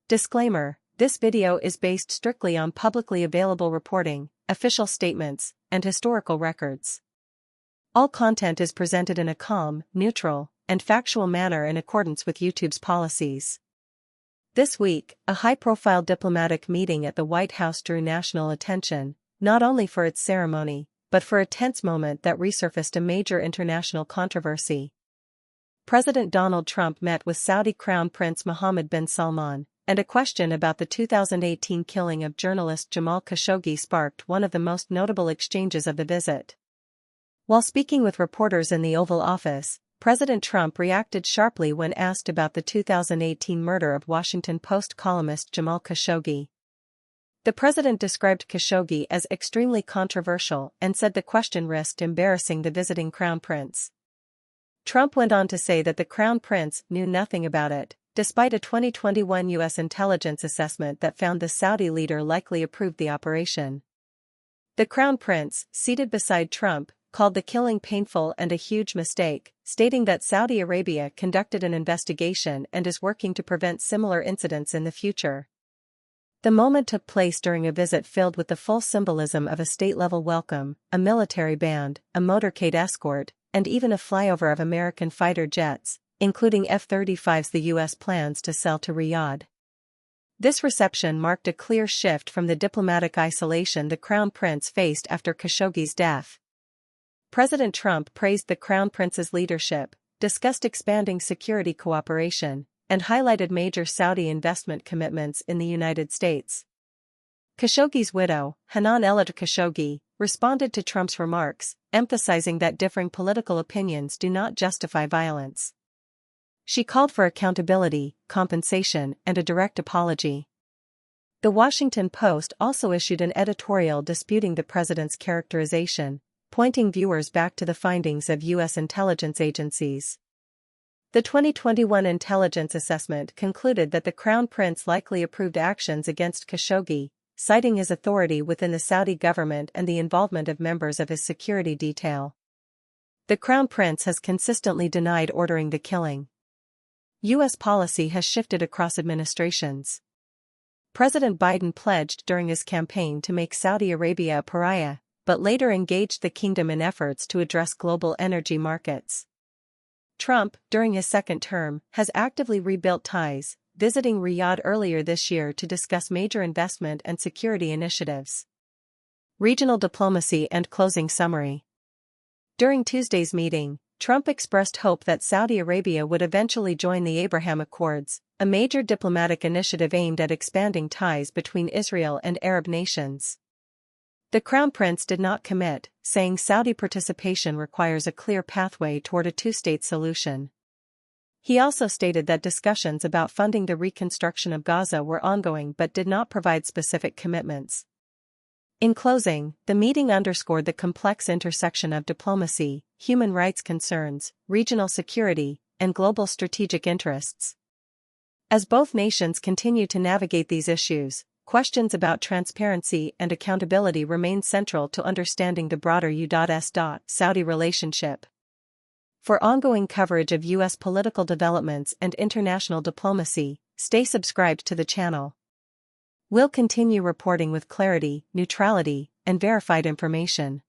Disclaimer: this video is based strictly on publicly available reporting, official statements, and historical records. All content is presented in a calm, neutral, and factual manner in accordance with YouTube's policies. This week, a high-profile diplomatic meeting at the White House drew national attention, not only for its ceremony, but for a tense moment that resurfaced a major international controversy. President Donald Trump met with Saudi Crown Prince Mohammed bin Salman, and a question about the 2018 killing of journalist Jamal Khashoggi sparked one of the most notable exchanges of the visit. While speaking with reporters in the Oval Office, President Trump reacted sharply when asked about the 2018 murder of Washington Post columnist Jamal Khashoggi. The president described Khashoggi as extremely controversial and said the question risked embarrassing the visiting crown prince. Trump went on to say that the crown prince knew nothing about it, despite a 2021 U.S. intelligence assessment that found the Saudi leader likely approved the operation. The crown prince, seated beside Trump, called the killing painful and a huge mistake, stating that Saudi Arabia conducted an investigation and is working to prevent similar incidents in the future. The moment took place during a visit filled with the full symbolism of a state-level welcome, a military band, a motorcade escort, and even a flyover of American fighter jets, including F-35s the U.S. plans to sell to Riyadh. This reception marked a clear shift from the diplomatic isolation the crown prince faced after Khashoggi's death. President Trump praised the crown prince's leadership, discussed expanding security cooperation, and highlighted major Saudi investment commitments in the United States. Khashoggi's widow, Hanan el-Khashoggi, responded to Trump's remarks, emphasizing that differing political opinions do not justify violence. She called for accountability, compensation, and a direct apology. The Washington Post also issued an editorial disputing the president's characterization, pointing viewers back to the findings of U.S. intelligence agencies. The 2021 intelligence assessment concluded that the crown prince likely approved actions against Khashoggi, citing his authority within the Saudi government and the involvement of members of his security detail. The crown prince has consistently denied ordering the killing. U.S. policy has shifted across administrations. President Biden pledged during his campaign to make Saudi Arabia a pariah, but later engaged the kingdom in efforts to address global energy markets. Trump, during his second term, has actively rebuilt ties, visiting Riyadh earlier this year to discuss major investment and security initiatives. Regional diplomacy and closing summary. During Tuesday's meeting, Trump expressed hope that Saudi Arabia would eventually join the Abraham Accords, a major diplomatic initiative aimed at expanding ties between Israel and Arab nations. The crown prince did not commit, saying Saudi participation requires a clear pathway toward a two-state solution. He also stated that discussions about funding the reconstruction of Gaza were ongoing but did not provide specific commitments. In closing, the meeting underscored the complex intersection of diplomacy, human rights concerns, regional security, and global strategic interests. As both nations continue to navigate these issues, questions about transparency and accountability remain central to understanding the broader U.S.-Saudi relationship. For ongoing coverage of U.S. political developments and international diplomacy, stay subscribed to the channel. We'll continue reporting with clarity, neutrality, and verified information.